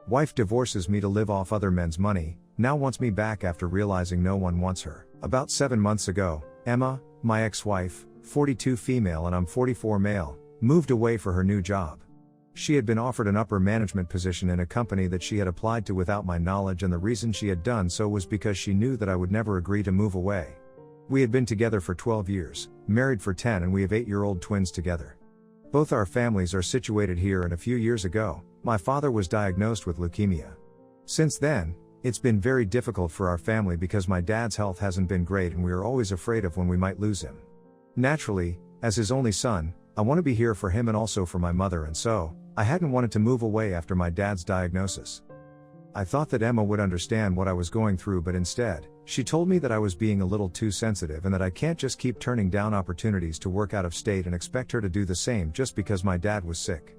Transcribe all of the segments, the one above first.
Wife divorces me to live off other men's money, now wants me back after realizing no one wants her. About 7 months ago, Emma, my ex-wife, 42 female and I'm 44 male, moved away for her new job. She had been offered an upper management position in a company that she had applied to without my knowledge, and the reason she had done so was because she knew that I would never agree to move away. We had been together for 12 years, married for 10, and we have 8-year-old twins together. Both our families are situated here, and a few years ago, my father was diagnosed with leukemia. Since then, it's been very difficult for our family because my dad's health hasn't been great and we are always afraid of when we might lose him. Naturally, as his only son, I want to be here for him and also for my mother, and so, I hadn't wanted to move away after my dad's diagnosis. I thought that Emma would understand what I was going through, but instead, she told me that I was being a little too sensitive and that I can't just keep turning down opportunities to work out of state and expect her to do the same just because my dad was sick.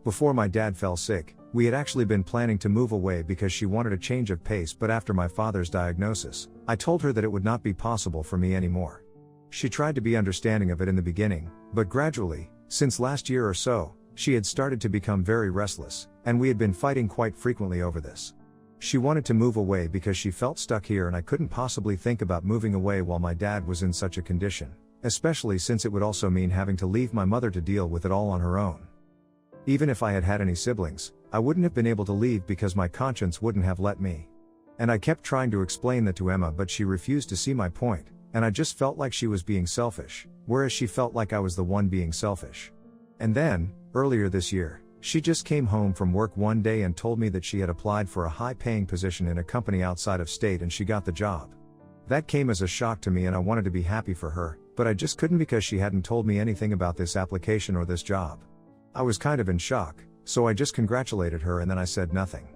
Before my dad fell sick, we had actually been planning to move away because she wanted a change of pace, but after my father's diagnosis, I told her that it would not be possible for me anymore. She tried to be understanding of it in the beginning, but gradually, since last year or so, she had started to become very restless, and we had been fighting quite frequently over this. She wanted to move away because she felt stuck here, and I couldn't possibly think about moving away while my dad was in such a condition, especially since it would also mean having to leave my mother to deal with it all on her own. Even if I had had any siblings, I wouldn't have been able to leave because my conscience wouldn't have let me. And I kept trying to explain that to Emma, but she refused to see my point, and I just felt like she was being selfish, whereas she felt like I was the one being selfish. And then, earlier this year, she just came home from work one day and told me that she had applied for a high-paying position in a company outside of state and she got the job. That came as a shock to me and I wanted to be happy for her, but I just couldn't because she hadn't told me anything about this application or this job. I was kind of in shock, so I just congratulated her and then I said nothing.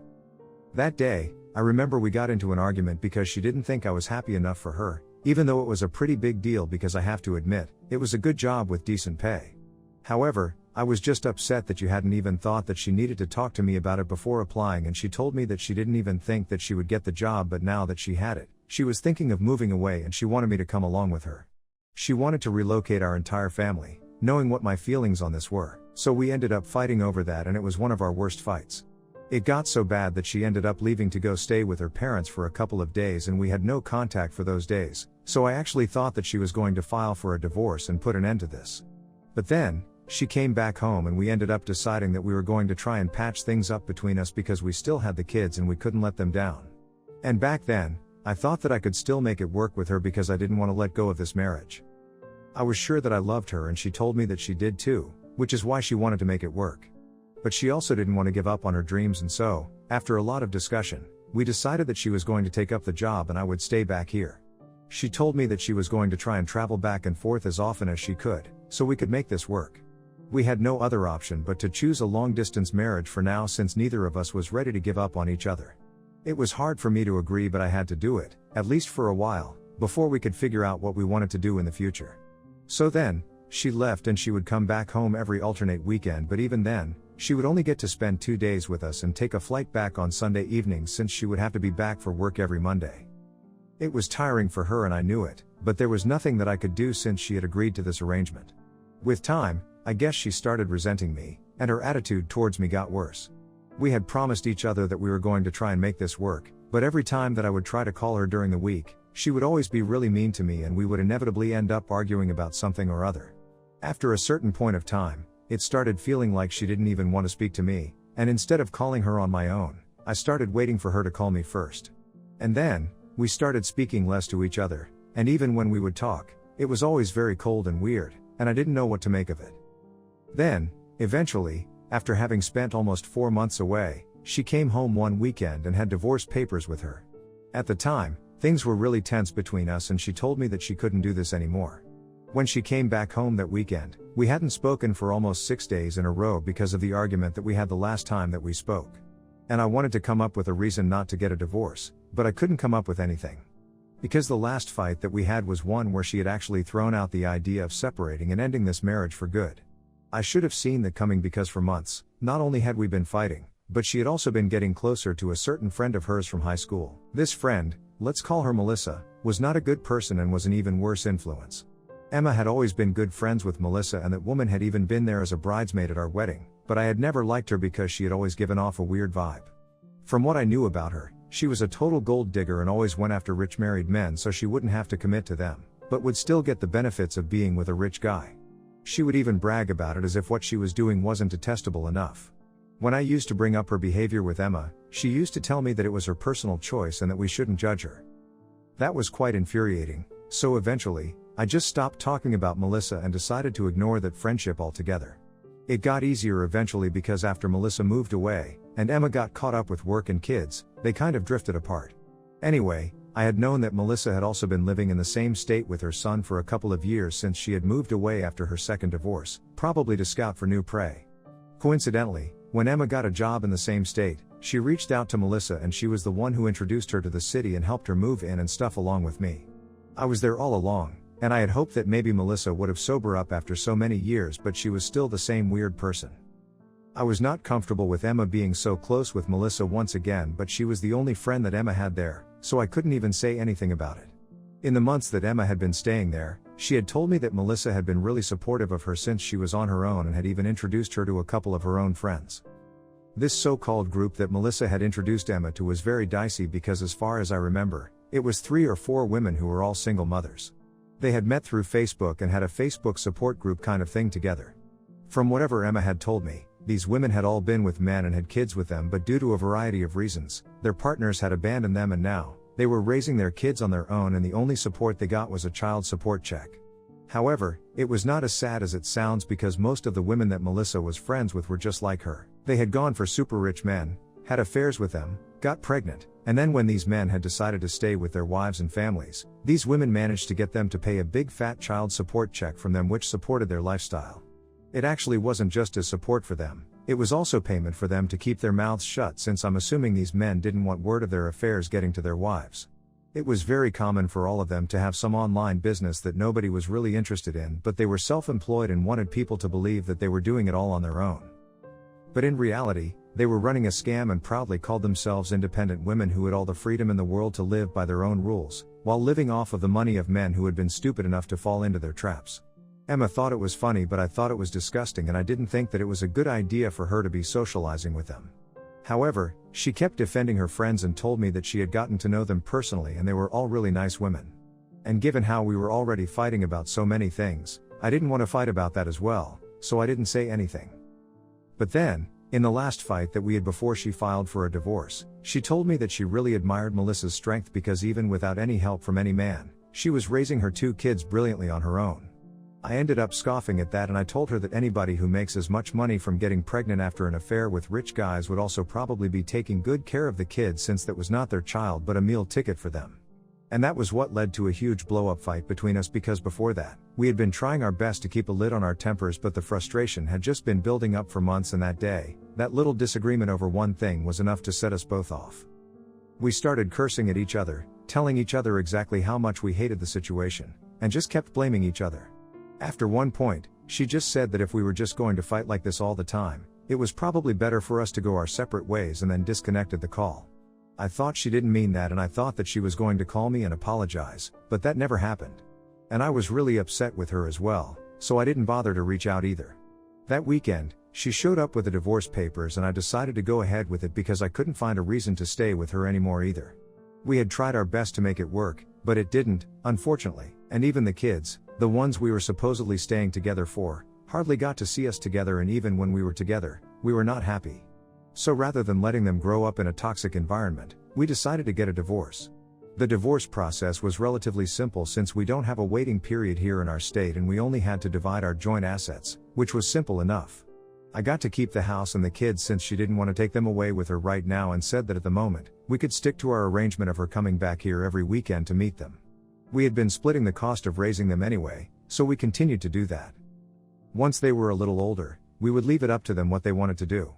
That day, I remember we got into an argument because she didn't think I was happy enough for her, even though it was a pretty big deal because I have to admit, it was a good job with decent pay. However, I was just upset that you hadn't even thought that she needed to talk to me about it before applying, and she told me that she didn't even think that she would get the job, but now that she had it, she was thinking of moving away and she wanted me to come along with her. She wanted to relocate our entire family, knowing what my feelings on this were, so we ended up fighting over that and it was one of our worst fights. It got so bad that she ended up leaving to go stay with her parents for a couple of days and we had no contact for those days, so I actually thought that she was going to file for a divorce and put an end to this. But then, she came back home and we ended up deciding that we were going to try and patch things up between us because we still had the kids and we couldn't let them down. And back then, I thought that I could still make it work with her because I didn't want to let go of this marriage. I was sure that I loved her and she told me that she did too, which is why she wanted to make it work. But she also didn't want to give up on her dreams, and so, after a lot of discussion, we decided that she was going to take up the job and I would stay back here. She told me that she was going to try and travel back and forth as often as she could, so we could make this work. We had no other option but to choose a long-distance marriage for now since neither of us was ready to give up on each other. It was hard for me to agree, but I had to do it, at least for a while, before we could figure out what we wanted to do in the future. So then, she left and she would come back home every alternate weekend, but even then, she would only get to spend 2 days with us and take a flight back on Sunday evenings since she would have to be back for work every Monday. It was tiring for her and I knew it, but there was nothing that I could do since she had agreed to this arrangement. With time, I guess she started resenting me, and her attitude towards me got worse. We had promised each other that we were going to try and make this work, but every time that I would try to call her during the week, she would always be really mean to me and we would inevitably end up arguing about something or other. After a certain point of time, it started feeling like she didn't even want to speak to me, and instead of calling her on my own, I started waiting for her to call me first. And then, we started speaking less to each other, and even when we would talk, it was always very cold and weird, and I didn't know what to make of it. Then, eventually, after having spent almost 4 months away, she came home one weekend and had divorce papers with her. At the time, things were really tense between us and she told me that she couldn't do this anymore. When she came back home that weekend, we hadn't spoken for almost 6 days in a row because of the argument that we had the last time that we spoke. And I wanted to come up with a reason not to get a divorce, but I couldn't come up with anything. Because the last fight that we had was one where she had actually thrown out the idea of separating and ending this marriage for good. I should have seen that coming because for months, not only had we been fighting, but she had also been getting closer to a certain friend of hers from high school. This friend, let's call her Melissa, was not a good person and was an even worse influence. Emma had always been good friends with Melissa and that woman had even been there as a bridesmaid at our wedding, but I had never liked her because she had always given off a weird vibe. From what I knew about her, she was a total gold digger and always went after rich married men so she wouldn't have to commit to them, but would still get the benefits of being with a rich guy. She would even brag about it as if what she was doing wasn't detestable enough. When I used to bring up her behavior with Emma, she used to tell me that it was her personal choice and that we shouldn't judge her. That was quite infuriating, so eventually, I just stopped talking about Melissa and decided to ignore that friendship altogether. It got easier eventually because after Melissa moved away, and Emma got caught up with work and kids, they kind of drifted apart. Anyway, I had known that Melissa had also been living in the same state with her son for a couple of years since she had moved away after her second divorce, probably to scout for new prey. Coincidentally, when Emma got a job in the same state, she reached out to Melissa and she was the one who introduced her to the city and helped her move in and stuff along with me. I was there all along, and I had hoped that maybe Melissa would have sobered up after so many years, but she was still the same weird person. I was not comfortable with Emma being so close with Melissa once again, but she was the only friend that Emma had there, so I couldn't even say anything about it. In the months that Emma had been staying there, she had told me that Melissa had been really supportive of her since she was on her own and had even introduced her to a couple of her own friends. This so-called group that Melissa had introduced Emma to was very dicey because as far as I remember, it was 3 or 4 women who were all single mothers. They had met through Facebook and had a Facebook support group kind of thing together. From whatever Emma had told me, these women had all been with men and had kids with them, but due to a variety of reasons, their partners had abandoned them and now, they were raising their kids on their own and the only support they got was a child support check. However, it was not as sad as it sounds because most of the women that Melissa was friends with were just like her. They had gone for super rich men, had affairs with them, got pregnant, and then when these men had decided to stay with their wives and families, these women managed to get them to pay a big fat child support check from them which supported their lifestyle. It actually wasn't just as support for them, it was also payment for them to keep their mouths shut since I'm assuming these men didn't want word of their affairs getting to their wives. It was very common for all of them to have some online business that nobody was really interested in, but they were self-employed and wanted people to believe that they were doing it all on their own. But in reality, they were running a scam and proudly called themselves independent women who had all the freedom in the world to live by their own rules, while living off of the money of men who had been stupid enough to fall into their traps. Emma thought it was funny, but I thought it was disgusting and I didn't think that it was a good idea for her to be socializing with them. However, she kept defending her friends and told me that she had gotten to know them personally and they were all really nice women. And given how we were already fighting about so many things, I didn't want to fight about that as well, so I didn't say anything. But then, in the last fight that we had before she filed for a divorce, she told me that she really admired Melissa's strength because even without any help from any man, she was raising her 2 kids brilliantly on her own. I ended up scoffing at that and I told her that anybody who makes as much money from getting pregnant after an affair with rich guys would also probably be taking good care of the kids since that was not their child but a meal ticket for them. And that was what led to a huge blow-up fight between us because before that, we had been trying our best to keep a lid on our tempers but the frustration had just been building up for months and that day, that little disagreement over one thing was enough to set us both off. We started cursing at each other, telling each other exactly how much we hated the situation, and just kept blaming each other. After one point, she just said that if we were just going to fight like this all the time, it was probably better for us to go our separate ways and then disconnected the call. I thought she didn't mean that and I thought that she was going to call me and apologize, but that never happened. And I was really upset with her as well, so I didn't bother to reach out either. That weekend, she showed up with the divorce papers and I decided to go ahead with it because I couldn't find a reason to stay with her anymore either. We had tried our best to make it work, but it didn't, unfortunately, and even the kids, the ones we were supposedly staying together for, hardly got to see us together and even when we were together, we were not happy. So rather than letting them grow up in a toxic environment, we decided to get a divorce. The divorce process was relatively simple since we don't have a waiting period here in our state and we only had to divide our joint assets, which was simple enough. I got to keep the house and the kids since she didn't want to take them away with her right now and said that at the moment, we could stick to our arrangement of her coming back here every weekend to meet them. We had been splitting the cost of raising them anyway, so we continued to do that. Once they were a little older, we would leave it up to them what they wanted to do.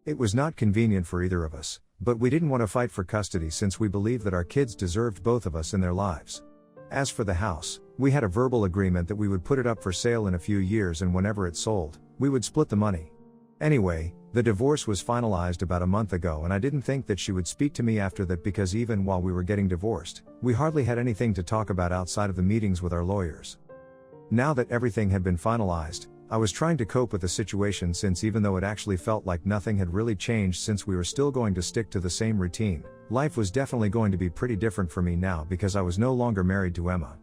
It was not convenient for either of us, but we didn't want to fight for custody since we believed that our kids deserved both of us in their lives. As for the house, we had a verbal agreement that we would put it up for sale in a few years and whenever it sold, we would split the money. Anyway, the divorce was finalized about a month ago and I didn't think that she would speak to me after that because even while we were getting divorced, we hardly had anything to talk about outside of the meetings with our lawyers. Now that everything had been finalized, I was trying to cope with the situation since even though it actually felt like nothing had really changed since we were still going to stick to the same routine, life was definitely going to be pretty different for me now because I was no longer married to Emma.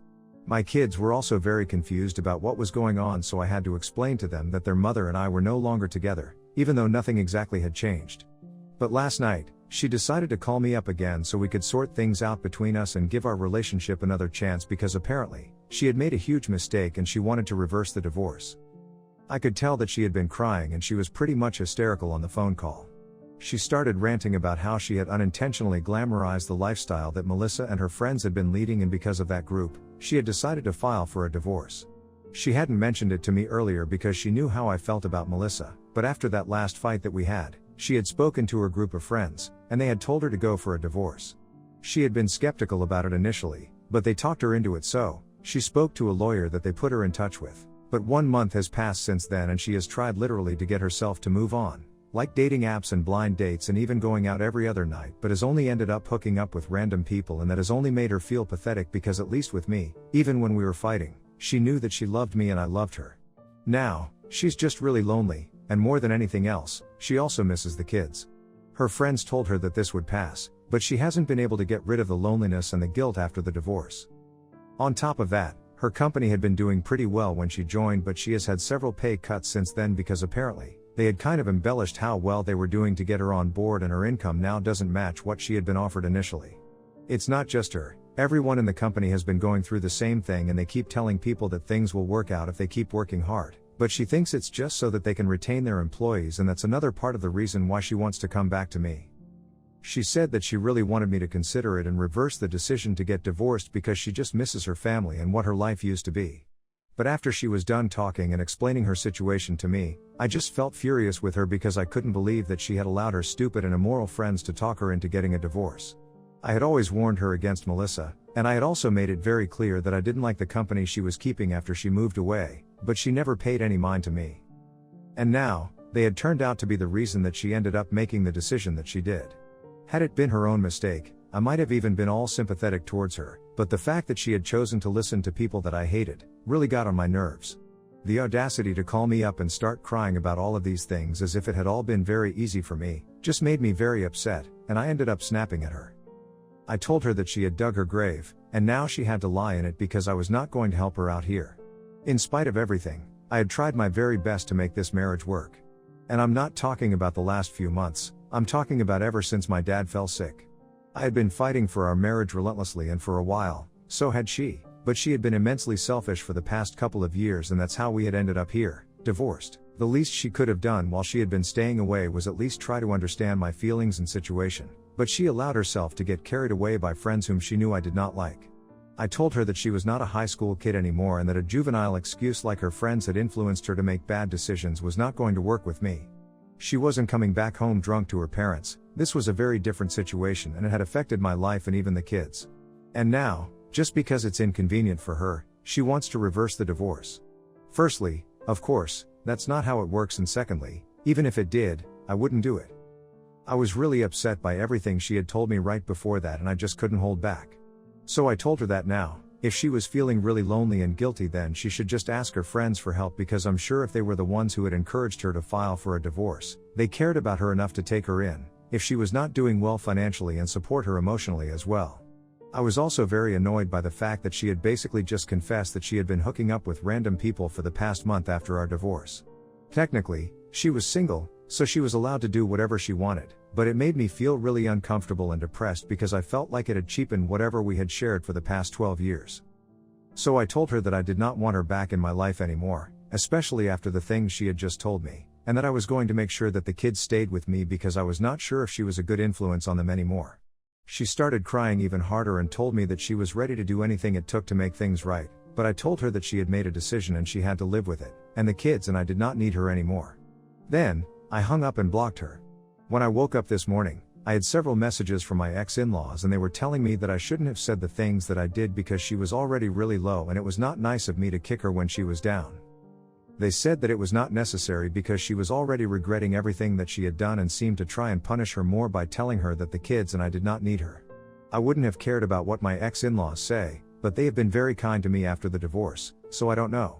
My kids were also very confused about what was going on, so I had to explain to them that their mother and I were no longer together, even though nothing exactly had changed. But last night, she decided to call me up again so we could sort things out between us and give our relationship another chance because apparently, she had made a huge mistake and she wanted to reverse the divorce. I could tell that she had been crying and she was pretty much hysterical on the phone call. She started ranting about how she had unintentionally glamorized the lifestyle that Melissa and her friends had been leading, and because of that group, she had decided to file for a divorce. She hadn't mentioned it to me earlier because she knew how I felt about Melissa, but after that last fight that we had, she had spoken to her group of friends, and they had told her to go for a divorce. She had been skeptical about it initially, but they talked her into it, so she spoke to a lawyer that they put her in touch with. But 1 month has passed since then and she has tried literally to get herself to move on, like dating apps and blind dates and even going out every other night, but has only ended up hooking up with random people, and that has only made her feel pathetic because at least with me, even when we were fighting, she knew that she loved me and I loved her. Now, she's just really lonely, and more than anything else, she also misses the kids. Her friends told her that this would pass, but she hasn't been able to get rid of the loneliness and the guilt after the divorce. On top of that, her company had been doing pretty well when she joined, but she has had several pay cuts since then because apparently, they had kind of embellished how well they were doing to get her on board, and her income now doesn't match what she had been offered initially. It's not just her, everyone in the company has been going through the same thing, and they keep telling people that things will work out if they keep working hard, but she thinks it's just so that they can retain their employees, and that's another part of the reason why she wants to come back to me. She said that she really wanted me to consider it and reverse the decision to get divorced because she just misses her family and what her life used to be. But after she was done talking and explaining her situation to me, I just felt furious with her because I couldn't believe that she had allowed her stupid and immoral friends to talk her into getting a divorce. I had always warned her against Melissa, and I had also made it very clear that I didn't like the company she was keeping after she moved away, but she never paid any mind to me. And now, they had turned out to be the reason that she ended up making the decision that she did. Had it been her own mistake, I might have even been all sympathetic towards her, but the fact that she had chosen to listen to people that I hated, really got on my nerves. The audacity to call me up and start crying about all of these things as if it had all been very easy for me, just made me very upset, and I ended up snapping at her. I told her that she had dug her grave, and now she had to lie in it because I was not going to help her out here. In spite of everything, I had tried my very best to make this marriage work. And I'm not talking about the last few months, I'm talking about ever since my dad fell sick. I had been fighting for our marriage relentlessly, and for a while, so had she, but she had been immensely selfish for the past couple of years, and that's how we had ended up here, divorced. The least she could have done while she had been staying away was at least try to understand my feelings and situation, but she allowed herself to get carried away by friends whom she knew I did not like. I told her that she was not a high school kid anymore, and that a juvenile excuse like her friends had influenced her to make bad decisions was not going to work with me. She wasn't coming back home drunk to her parents. This was a very different situation, and it had affected my life and even the kids. And now, just because it's inconvenient for her, she wants to reverse the divorce. Firstly, of course, that's not how it works, and secondly, even if it did, I wouldn't do it. I was really upset by everything she had told me right before that, and I just couldn't hold back. So I told her that now, if she was feeling really lonely and guilty, then she should just ask her friends for help, because I'm sure if they were the ones who had encouraged her to file for a divorce, they cared about her enough to take her in, if she was not doing well financially, and support her emotionally as well. I was also very annoyed by the fact that she had basically just confessed that she had been hooking up with random people for the past month after our divorce. Technically, she was single, so she was allowed to do whatever she wanted, but it made me feel really uncomfortable and depressed because I felt like it had cheapened whatever we had shared for the past 12 years. So I told her that I did not want her back in my life anymore, especially after the things she had just told me, and that I was going to make sure that the kids stayed with me because I was not sure if she was a good influence on them anymore. She started crying even harder and told me that she was ready to do anything it took to make things right, but I told her that she had made a decision and she had to live with it, and the kids, and I did not need her anymore. Then, I hung up and blocked her. When I woke up this morning, I had several messages from my ex-in-laws, and they were telling me that I shouldn't have said the things that I did because she was already really low and it was not nice of me to kick her when she was down. They said that it was not necessary because she was already regretting everything that she had done, and seemed to try and punish her more by telling her that the kids and I did not need her. I wouldn't have cared about what my ex-in-laws say, but they have been very kind to me after the divorce, so I don't know.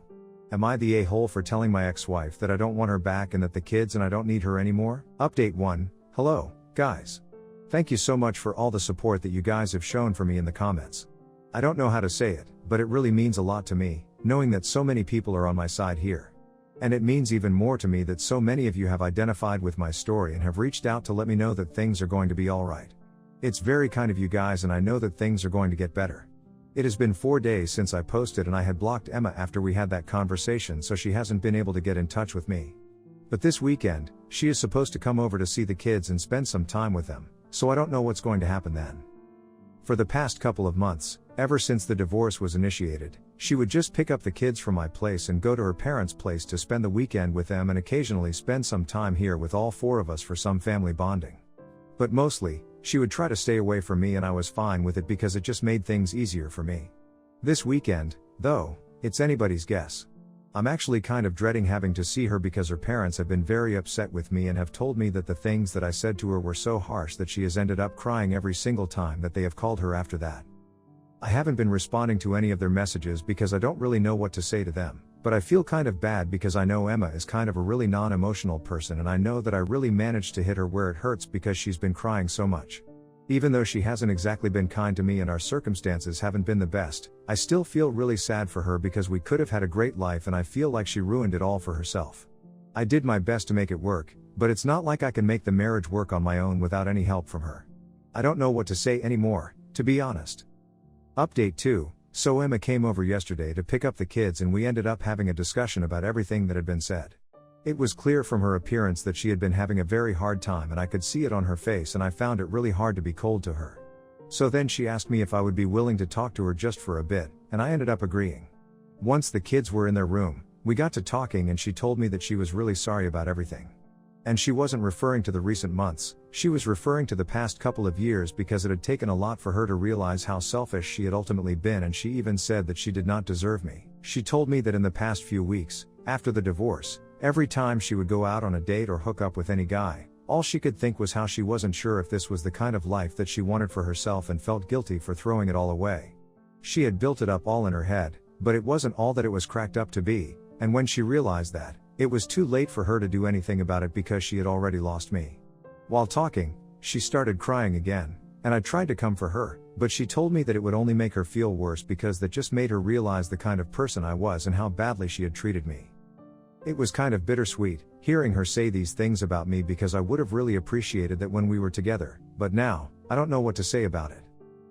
Am I the a-hole for telling my ex-wife that I don't want her back and that the kids and I don't need her anymore? Update 1. Hello, guys. Thank you so much for all the support that you guys have shown for me in the comments. I don't know how to say it, but it really means a lot to me, knowing that so many people are on my side here. And it means even more to me that so many of you have identified with my story and have reached out to let me know that things are going to be alright. It's very kind of you guys, and I know that things are going to get better. It has been 4 days since I posted, and I had blocked Emma after we had that conversation, so she hasn't been able to get in touch with me. But this weekend, she is supposed to come over to see the kids and spend some time with them, so I don't know what's going to happen then. For the past couple of months, ever since the divorce was initiated, she would just pick up the kids from my place and go to her parents' place to spend the weekend with them and occasionally spend some time here with all 4 of us for some family bonding. But mostly, she would try to stay away from me, and I was fine with it because it just made things easier for me. This weekend, though, it's anybody's guess. I'm actually kind of dreading having to see her because her parents have been very upset with me and have told me that the things that I said to her were so harsh that she has ended up crying every single time that they have called her after that. I haven't been responding to any of their messages because I don't really know what to say to them, but I feel kind of bad because I know Emma is kind of a really non-emotional person, and I know that I really managed to hit her where it hurts because she's been crying so much. Even though she hasn't exactly been kind to me and our circumstances haven't been the best, I still feel really sad for her because we could have had a great life and I feel like she ruined it all for herself. I did my best to make it work, but it's not like I can make the marriage work on my own without any help from her. I don't know what to say anymore, to be honest. Update 2. So Emma came over yesterday to pick up the kids and we ended up having a discussion about everything that had been said. It was clear from her appearance that she had been having a very hard time, and I could see it on her face, and I found it really hard to be cold to her. So then she asked me if I would be willing to talk to her just for a bit, and I ended up agreeing. Once the kids were in their room, we got to talking and she told me that she was really sorry about everything. And she wasn't referring to the recent months, she was referring to the past couple of years because it had taken a lot for her to realize how selfish she had ultimately been, and she even said that she did not deserve me. She told me that in the past few weeks, after the divorce, every time she would go out on a date or hook up with any guy, all she could think was how she wasn't sure if this was the kind of life that she wanted for herself and felt guilty for throwing it all away. She had built it up all in her head, but it wasn't all that it was cracked up to be, and when she realized that, it was too late for her to do anything about it because she had already lost me. While talking, she started crying again, and I tried to comfort her, but she told me that it would only make her feel worse because that just made her realize the kind of person I was and how badly she had treated me. It was kind of bittersweet, hearing her say these things about me, because I would have really appreciated that when we were together, but now, I don't know what to say about it.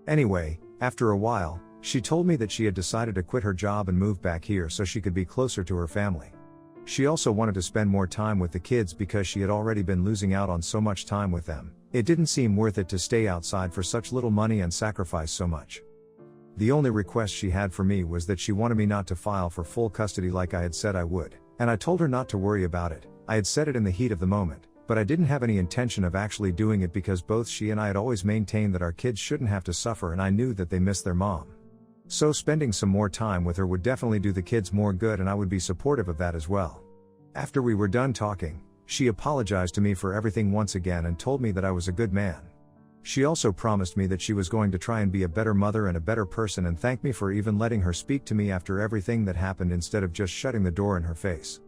Anyway, after a while, she told me that she had decided to quit her job and move back here so she could be closer to her family. She also wanted to spend more time with the kids because she had already been losing out on so much time with them. It didn't seem worth it to stay outside for such little money and sacrifice so much. The only request she had for me was that she wanted me not to file for full custody like I had said I would, and I told her not to worry about it. I had said it in the heat of the moment, but I didn't have any intention of actually doing it because both she and I had always maintained that our kids shouldn't have to suffer, and I knew that they missed their mom. So spending some more time with her would definitely do the kids more good, and I would be supportive of that as well. After we were done talking, she apologized to me for everything once again and told me that I was a good man. She also promised me that she was going to try and be a better mother and a better person, and thanked me for even letting her speak to me after everything that happened instead of just shutting the door in her face.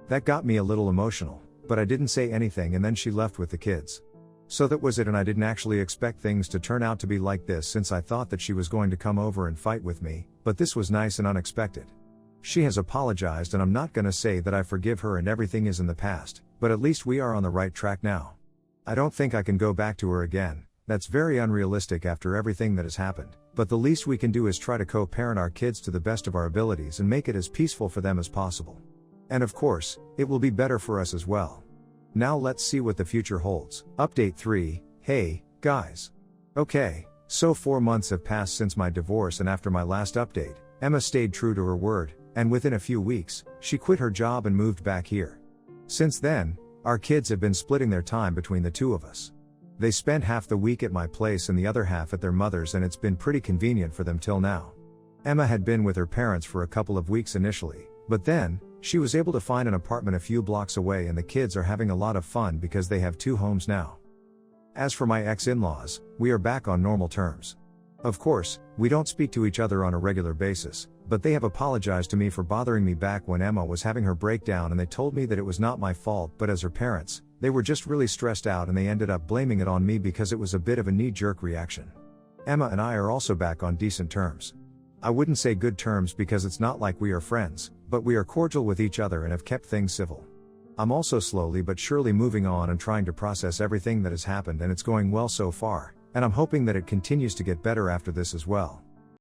That got me a little emotional, but I didn't say anything, and then she left with the kids. So that was it, and I didn't actually expect things to turn out to be like this, since I thought that she was going to come over and fight with me, but this was nice and unexpected. She has apologized, and I'm not gonna say that I forgive her and everything is in the past, but at least we are on the right track now. I don't think I can go back to her again. That's very unrealistic after everything that has happened, but the least we can do is try to co-parent our kids to the best of our abilities and make it as peaceful for them as possible. And of course, it will be better for us as well. Now let's see what the future holds. Update 3. Hey, guys. Okay, so 4 months have passed since my divorce, and after my last update, Emma stayed true to her word, and within a few weeks, she quit her job and moved back here. Since then, our kids have been splitting their time between the two of us. They spend half the week at my place and the other half at their mother's, and it's been pretty convenient for them till now. Emma had been with her parents for a couple of weeks initially, but then, she was able to find an apartment a few blocks away, and the kids are having a lot of fun because they have 2 homes now. As for my ex-in-laws, we are back on normal terms. Of course, we don't speak to each other on a regular basis, but they have apologized to me for bothering me back when Emma was having her breakdown, and they told me that it was not my fault, but as her parents, they were just really stressed out and they ended up blaming it on me because it was a bit of a knee-jerk reaction. Emma and I are also back on decent terms. I wouldn't say good terms because it's not like we are friends, but we are cordial with each other and have kept things civil. I'm also slowly but surely moving on and trying to process everything that has happened, and it's going well so far, and I'm hoping that it continues to get better after this as well.